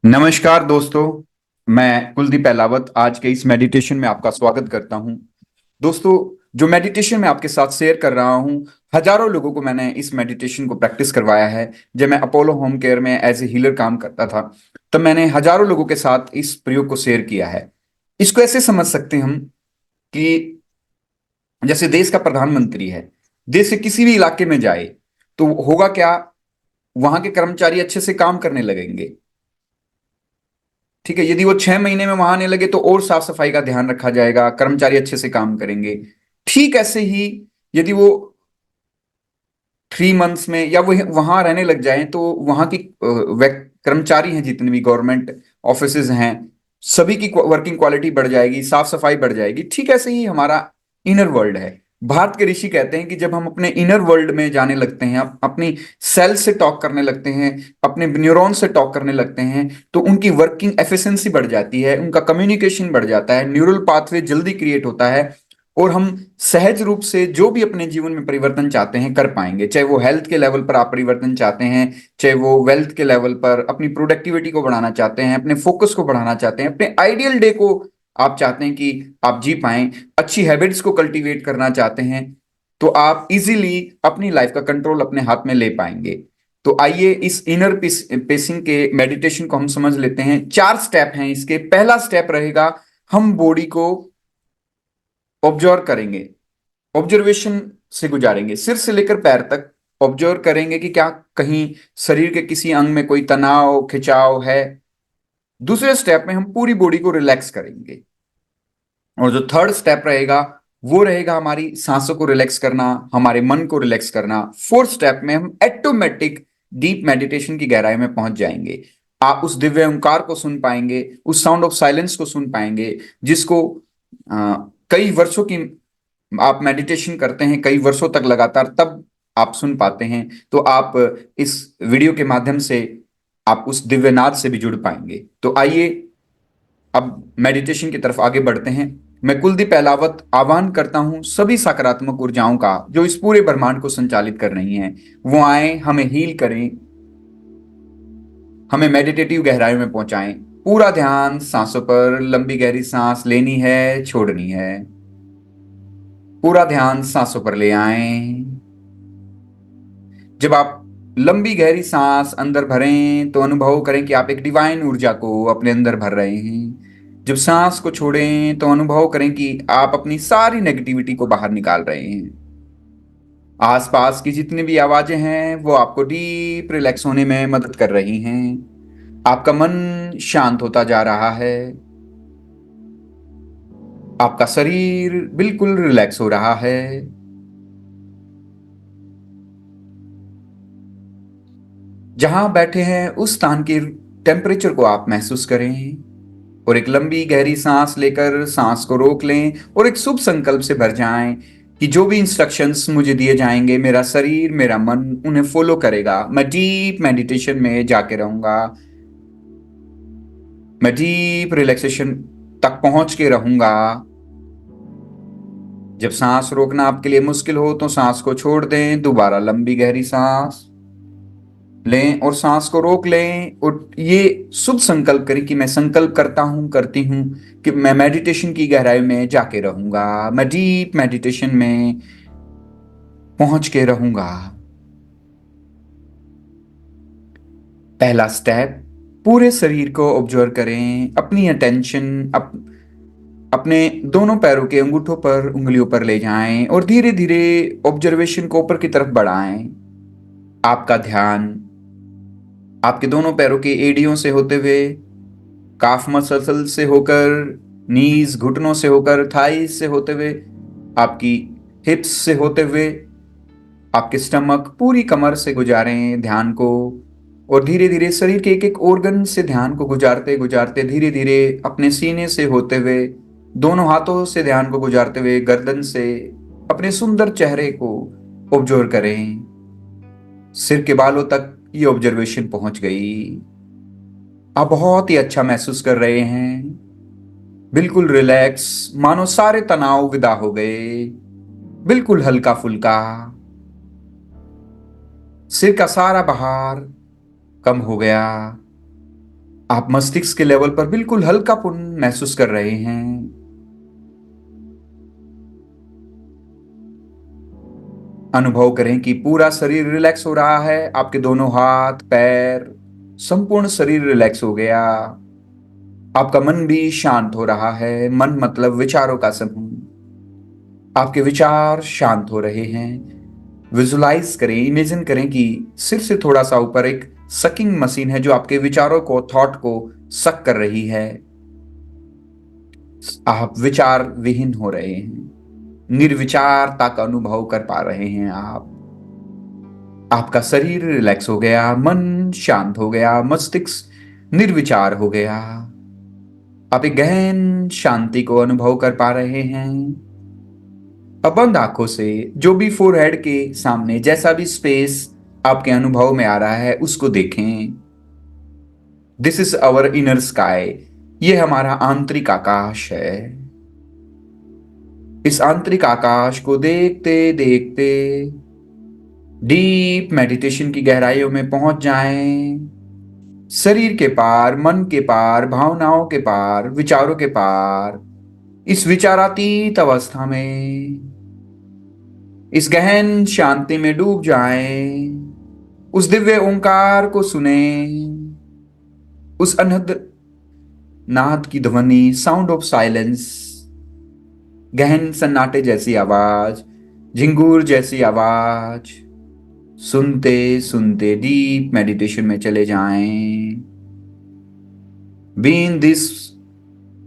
नमस्कार दोस्तों। मैं कुलदीप अहलावत आज के इस मेडिटेशन में आपका स्वागत करता हूं। दोस्तों, जो मेडिटेशन मैं आपके साथ शेयर कर रहा हूं, हजारों लोगों को मैंने इस मेडिटेशन को प्रैक्टिस करवाया है। जब मैं अपोलो होम केयर में एज ए हीलर काम करता था, तब मैंने हजारों लोगों के साथ इस प्रयोग को शेयर किया है। इसको ऐसे समझ सकते हैं हम कि जैसे देश का प्रधानमंत्री है, देश के किसी भी इलाके में जाए तो होगा क्या, वहां के कर्मचारी अच्छे से काम करने लगेंगे। ठीक है, यदि वो 6 महीने में वहां आने लगे तो और साफ सफाई का ध्यान रखा जाएगा, कर्मचारी अच्छे से काम करेंगे। ठीक ऐसे ही यदि वो 3 मंथ्स में या वो वहां रहने लग जाए तो वहां की कर्मचारी हैं, जितने भी गवर्नमेंट ऑफिसेज हैं, सभी की वर्किंग क्वालिटी बढ़ जाएगी, साफ सफाई बढ़ जाएगी। ठीक ऐसे ही हमारा इनर वर्ल्ड है। भारत के ऋषि कहते हैं कि जब हम अपने इनर वर्ल्ड में जाने लगते हैं, अपनी सेल से टॉक करने लगते हैं, अपने न्यूरॉन से टॉक करने लगते हैं, तो उनकी वर्किंग एफिशिएंसी बढ़ जाती है, उनका कम्युनिकेशन बढ़ जाता है, न्यूरल पाथवे जल्दी क्रिएट होता है, और हम सहज रूप से जो भी अपने जीवन में परिवर्तन चाहते हैं कर पाएंगे। चाहे वो हेल्थ के लेवल पर आप परिवर्तन चाहते हैं, चाहे वो वेल्थ के लेवल पर अपनी प्रोडक्टिविटी को बढ़ाना चाहते हैं, अपने फोकस को बढ़ाना चाहते हैं, अपने आइडियल डे को आप चाहते हैं कि आप जी पाएं, अच्छी हैबिट्स को कल्टीवेट करना चाहते हैं, तो आप इजीली अपनी लाइफ का कंट्रोल अपने हाथ में ले पाएंगे। तो आइए इस इनर पेसिंग के मेडिटेशन को हम समझ लेते हैं। 4 स्टेप हैं इसके। पहला स्टेप रहेगा, हम बॉडी को ऑब्जर्व करेंगे, ऑब्जर्वेशन से गुजारेंगे, सिर से लेकर पैर तक ऑब्जर्व करेंगे कि क्या कहीं शरीर के किसी अंग में कोई तनाव खिंचाव है। दूसरे स्टेप में हम पूरी बॉडी को रिलैक्स करेंगे। और जो थर्ड स्टेप रहेगा, वो रहेगा हमारी सांसों को रिलैक्स करना, हमारे मन को रिलैक्स करना। फोर्थ स्टेप में हम ऑटोमेटिक डीप मेडिटेशन की गहराई में पहुंच जाएंगे। आप उस दिव्य ओंकार को सुन पाएंगे, उस साउंड ऑफ साइलेंस को सुन पाएंगे, जिसको कई वर्षों की आप मेडिटेशन करते हैं, कई वर्षों तक लगातार, तब आप सुन पाते हैं। तो आप इस वीडियो के माध्यम से आप उस दिव्यनाद से भी जुड़ पाएंगे। तो आइए अब मेडिटेशन की तरफ आगे बढ़ते हैं। मैं कुलदीप अहलावत आह्वान करता हूं सभी सकारात्मक ऊर्जाओं का जो इस पूरे ब्रह्मांड को संचालित कर रही हैं, वो आए, हमें हील करें, हमें मेडिटेटिव गहराइयों में पहुंचाएं। पूरा ध्यान सांसों पर, लंबी गहरी सांस लेनी है, छोड़नी है। पूरा ध्यान सांसों पर ले आएं। जब आप लंबी गहरी सांस अंदर भरें तो अनुभव करें कि आप एक डिवाइन ऊर्जा को अपने अंदर भर रहे हैं। जब सांस को छोड़ें तो अनुभव करें कि आप अपनी सारी नेगेटिविटी को बाहर निकाल रहे हैं। आसपास की जितनी भी आवाजें हैं वो आपको डीप रिलैक्स होने में मदद कर रही हैं। आपका मन शांत होता जा रहा है, आपका शरीर बिल्कुल रिलैक्स हो रहा है। जहां बैठे हैं उस स्थान के टेम्परेचर को आप महसूस करें, और एक लंबी गहरी सांस लेकर सांस को रोक लें और एक शुभ संकल्प से भर जाएं कि जो भी इंस्ट्रक्शंस मुझे दिए जाएंगे, मेरा शरीर मेरा मन उन्हें फॉलो करेगा। मैं डीप मेडिटेशन में जाके रहूंगा, मैं डीप रिलैक्सेशन तक पहुंच के रहूंगा। जब सांस रोकना आपके लिए मुश्किल हो तो सांस को छोड़ दें, दोबारा लंबी गहरी सांस लें और सांस को रोक लें, और ये शुभ संकल्प करें कि मैं संकल्प करता हूं, करती हूं कि मैं मेडिटेशन की गहराई में जाके रहूंगा, मैं डीप मेडिटेशन में पहुंच के रहूंगा। पहला स्टेप, पूरे शरीर को ऑब्जर्व करें, अपनी अटेंशन अपने दोनों पैरों के अंगूठों पर, उंगलियों पर ले जाएं और धीरे धीरे ऑब्जर्वेशन को ऊपर की तरफ बढ़ाएं। आपका ध्यान आपके दोनों पैरों के एड़ियों से होते हुए, काफ मसल से होकर, नीज घुटनों से होकर, थाइस से होते हुए, आपकी हिप्स से होते हुए, आपके स्टमक, पूरी कमर से गुजारें ध्यान को। और धीरे धीरे शरीर के एक एक ऑर्गन से ध्यान को गुजारते गुजारते धीरे धीरे अपने सीने से होते हुए, दोनों हाथों से ध्यान को गुजारते हुए गर्दन से अपने सुंदर चेहरे को ऑब्जर्व करें। सिर के बालों तक ये ऑब्जर्वेशन पहुंच गई। आप बहुत ही अच्छा महसूस कर रहे हैं, बिल्कुल रिलैक्स, मानो सारे तनाव विदा हो गए, बिल्कुल हल्का फुल्का। सिर का सारा भार कम हो गया। आप मस्तिष्क के लेवल पर बिल्कुल हल्कापन महसूस कर रहे हैं। अनुभव करें कि पूरा शरीर रिलैक्स हो रहा है। आपके दोनों हाथ पैर, संपूर्ण शरीर रिलैक्स हो गया। आपका मन भी शांत हो रहा है। मन मतलब विचारों का समूह। आपके विचार शांत हो रहे हैं। विजुलाइज करें, इमेजिन करें कि सिर से थोड़ा सा ऊपर एक सकिंग मशीन है जो आपके विचारों को, थॉट को सक कर रही है। आप विचार विहीन हो रहे हैं। निर्विचारता का अनुभव कर पा रहे हैं आप। आपका शरीर रिलैक्स हो गया, मन शांत हो गया, मस्तिष्क निर्विचार हो गया। आप एक गहन शांति को अनुभव कर पा रहे हैं। अब बंद आंखों से जो भी फोरहेड के सामने जैसा भी स्पेस आपके अनुभव में आ रहा है उसको देखें। This is our inner sky. ये हमारा आंतरिक आकाश है। इस आंतरिक आकाश को देखते देखते डीप मेडिटेशन की गहराइयों में पहुंच जाएं। शरीर के पार, मन के पार, भावनाओं के पार, विचारों के पार, इस विचारातीत अवस्था में, इस गहन शांति में डूब जाएं। उस दिव्य ओंकार को सुने। उस अनहद नाद की ध्वनि, साउंड ऑफ साइलेंस, गहन सन्नाटे जैसी आवाज, झिंगूर जैसी आवाज सुनते सुनते डीप मेडिटेशन में चले जाएं। Be in this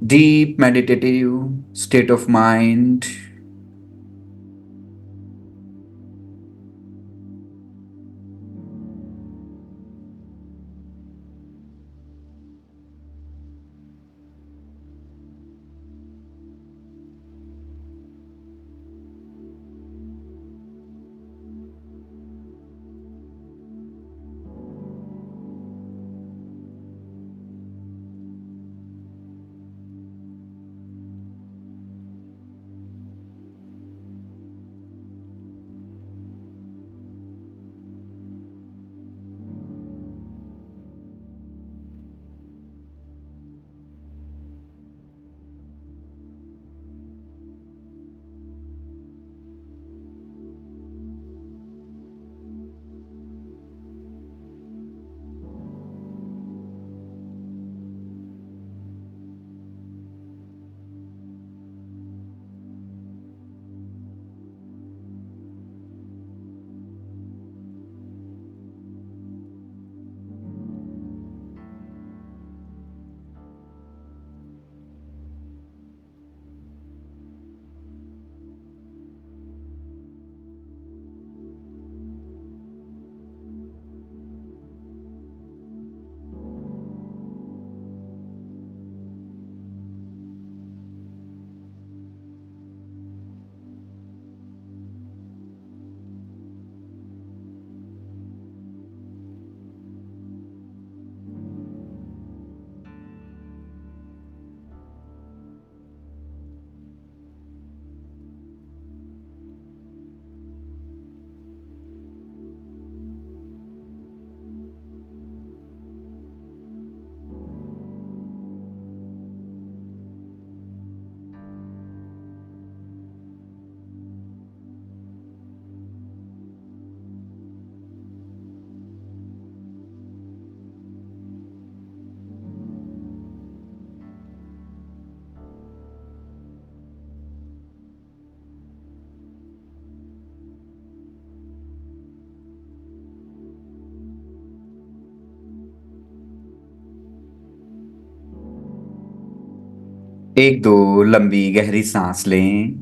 deep meditative state of mind. एक दो लंबी गहरी सांस लें।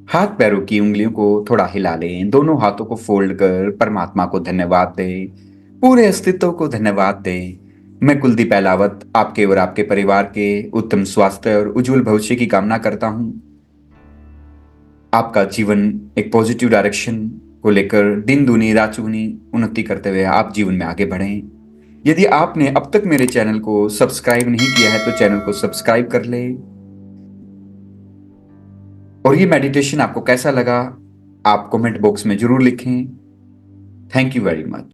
हाथ पैरों की उंगलियों को थोड़ा हिला लें। दोनों हाथों को फोल्ड कर परमात्मा को धन्यवाद दें। पूरे अस्तित्व को धन्यवाद दें। मैं कुलदीप अहलावत आपके और आपके परिवार के उत्तम स्वास्थ्य और उज्जवल भविष्य की कामना करता हूं। आपका जीवन एक पॉजिटिव डायरेक्शन को लेकर दिन दूनी रात चौगुनी उन्नति करते हुए आप जीवन में आगे बढ़ें। यदि आपने अब तक मेरे चैनल को सब्सक्राइब नहीं किया है तो चैनल को सब्सक्राइब कर ले। और ये मेडिटेशन आपको कैसा लगा आप कमेंट बॉक्स में जरूर लिखें। Thank you very much.